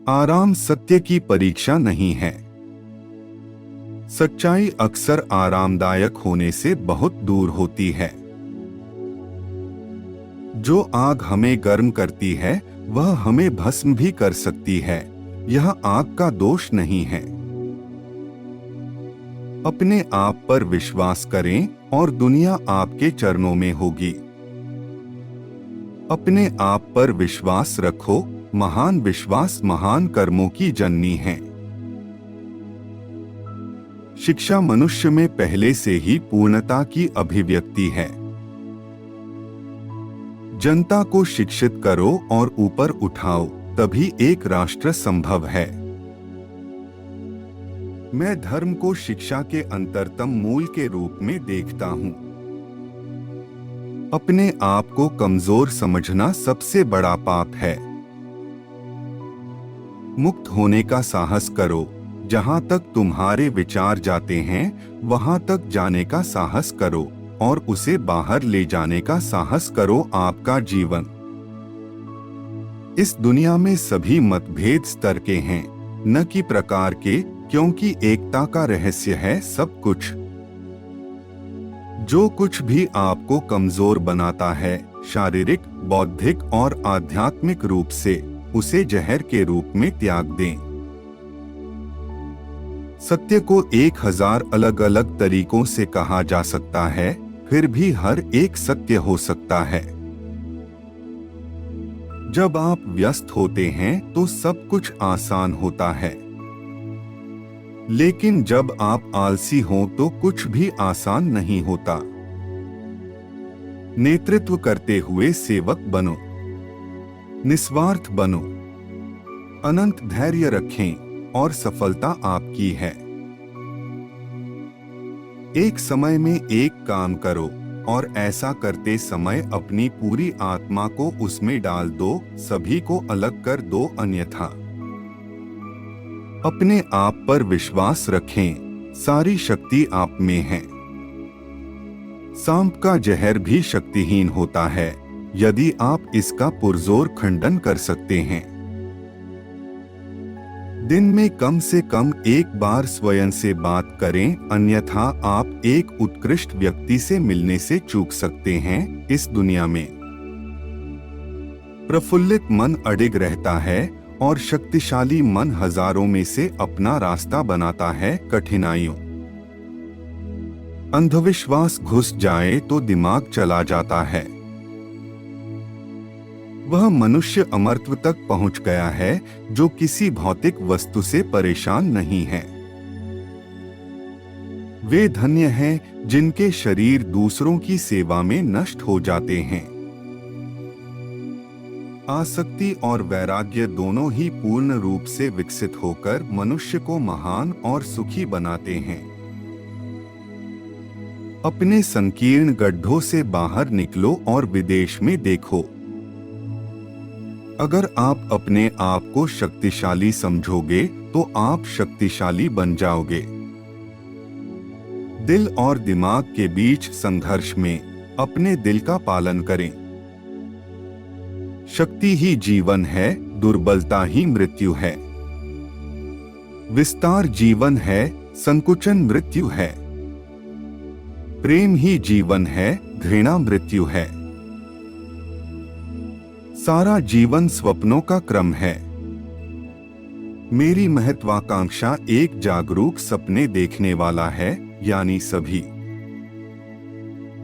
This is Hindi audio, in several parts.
आराम सत्य की परीक्षा नहीं है। सच्चाई अक्सर आरामदायक होने से बहुत दूर होती है। जो आग हमें गर्म करती है वह हमें भस्म भी कर सकती है। यह आग का दोष नहीं है। अपने आप पर विश्वास करें और दुनिया आपके चरणों में होगी। अपने आप पर विश्वास रखो। महान विश्वास महान कर्मों की जननी है। शिक्षा मनुष्य में पहले से ही पूर्णता की अभिव्यक्ति है। जनता को शिक्षित करो और ऊपर उठाओ, तभी एक राष्ट्र संभव है। मैं धर्म को शिक्षा के अंतरतम मूल के रूप में देखता हूं। अपने आप को कमजोर समझना सबसे बड़ा पाप है। मुक्त होने का साहस करो। जहां तक तुम्हारे विचार जाते हैं वहां तक जाने का साहस करो और उसे बाहर ले जाने का साहस करो। आपका जीवन इस दुनिया में सभी मतभेद स्तर के हैं, न कि प्रकार के, क्योंकि एकता का रहस्य है सब कुछ। जो कुछ भी आपको कमजोर बनाता है, शारीरिक, बौद्धिक और आध्यात्मिक रूप से, उसे जहर के रूप में त्याग दें। सत्य को 1000 अलग अलग तरीकों से कहा जा सकता है, फिर भी हर एक सत्य हो सकता है। जब आप व्यस्त होते हैं तो सब कुछ आसान होता है, लेकिन जब आप आलसी हो तो कुछ भी आसान नहीं होता। नेतृत्व करते हुए सेवक बनो, निस्वार्थ बनो, अनंत धैर्य रखें और सफलता आपकी है। एक समय में एक काम करो और ऐसा करते समय अपनी पूरी आत्मा को उसमें डाल दो, सभी को अलग कर दो, अन्यथा। अपने आप पर विश्वास रखें, सारी शक्ति आप में है। सांप का जहर भी शक्तिहीन होता है यदि आप इसका पुरजोर खंडन कर सकते हैं। दिन में कम से कम एक बार स्वयं से बात करें, अन्यथा आप एक उत्कृष्ट व्यक्ति से मिलने से चूक सकते हैं। इस दुनिया में प्रफुल्लित मन अडिग रहता है और शक्तिशाली मन हजारों में से अपना रास्ता बनाता है कठिनाइयों। अंधविश्वास घुस जाए तो दिमाग चला जाता है। वह मनुष्य अमरत्व तक पहुंच गया है जो किसी भौतिक वस्तु से परेशान नहीं है। वे धन्य हैं जिनके शरीर दूसरों की सेवा में नष्ट हो जाते हैं। आसक्ति और वैराग्य दोनों ही पूर्ण रूप से विकसित होकर मनुष्य को महान और सुखी बनाते हैं। अपने संकीर्ण गड्ढों से बाहर निकलो और विदेश में देखो। अगर आप अपने आप को शक्तिशाली समझोगे तो आप शक्तिशाली बन जाओगे। दिल और दिमाग के बीच संघर्ष में अपने दिल का पालन करें। शक्ति ही जीवन है, दुर्बलता ही मृत्यु है। विस्तार जीवन है, संकुचन मृत्यु है। प्रेम ही जीवन है, घृणा मृत्यु है। सारा जीवन स्वप्नों का क्रम है। मेरी महत्वाकांक्षा एक जागरूक सपने देखने वाला है, यानी सभी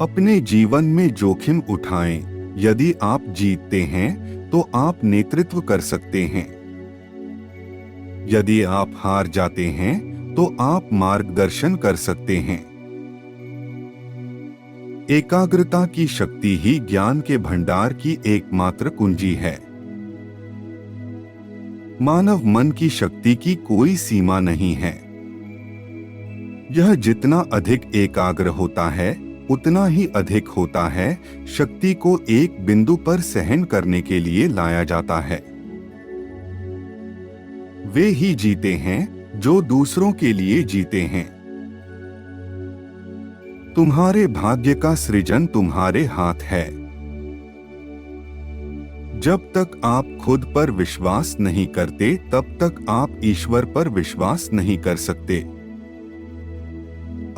अपने जीवन में जोखिम उठाएं। यदि आप जीतते हैं तो आप नेतृत्व कर सकते हैं। यदि आप हार जाते हैं तो आप मार्गदर्शन कर सकते हैं। एकाग्रता की शक्ति ही ज्ञान के भंडार की एकमात्र कुंजी है। मानव मन की शक्ति की कोई सीमा नहीं है। यह जितना अधिक एकाग्र होता है उतना ही अधिक होता है। शक्ति को एक बिंदु पर सहन करने के लिए लाया जाता है। वे ही जीते हैं जो दूसरों के लिए जीते हैं। तुम्हारे भाग्य का सृजन तुम्हारे हाथ है। जब तक आप खुद पर विश्वास नहीं करते तब तक आप ईश्वर पर विश्वास नहीं कर सकते।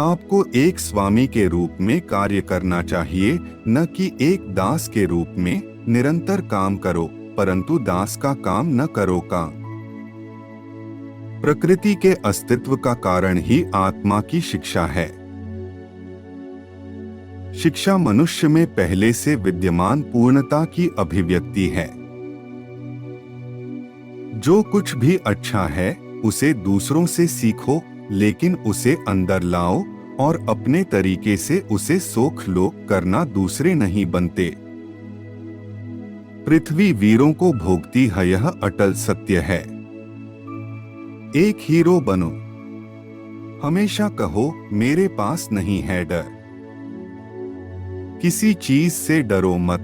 आपको एक स्वामी के रूप में कार्य करना चाहिए, न कि एक दास के रूप में। निरंतर काम करो, परंतु दास का काम न करो का। प्रकृति के अस्तित्व का कारण ही आत्मा की शिक्षा है। शिक्षा मनुष्य में पहले से विद्यमान पूर्णता की अभिव्यक्ति है। जो कुछ भी अच्छा है उसे दूसरों से सीखो, लेकिन उसे अंदर लाओ और अपने तरीके से उसे सोख लो। करना दूसरे नहीं बनते। पृथ्वी वीरों को भोगती है, यह अटल सत्य है। एक हीरो बनो। हमेशा कहो, मेरे पास नहीं है डर। किसी चीज से डरो मत।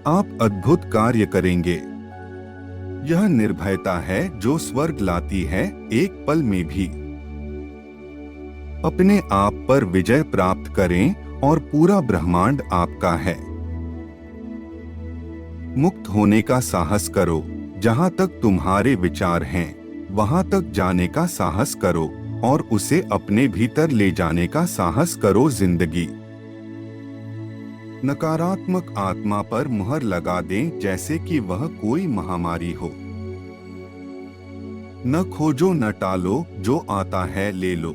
आप अद्भुत कार्य करेंगे। यह निर्भयता है जो स्वर्ग लाती है एक पल में भी। अपने आप पर विजय प्राप्त करें और पूरा ब्रह्मांड आपका है। मुक्त होने का साहस करो। जहां तक तुम्हारे विचार हैं वहां तक जाने का साहस करो और उसे अपने भीतर ले जाने का साहस करो। जिंदगी नकारात्मक आत्मा पर मुहर लगा दें जैसे कि वह कोई महामारी हो। न खोजो न टालो, जो आता है ले लो।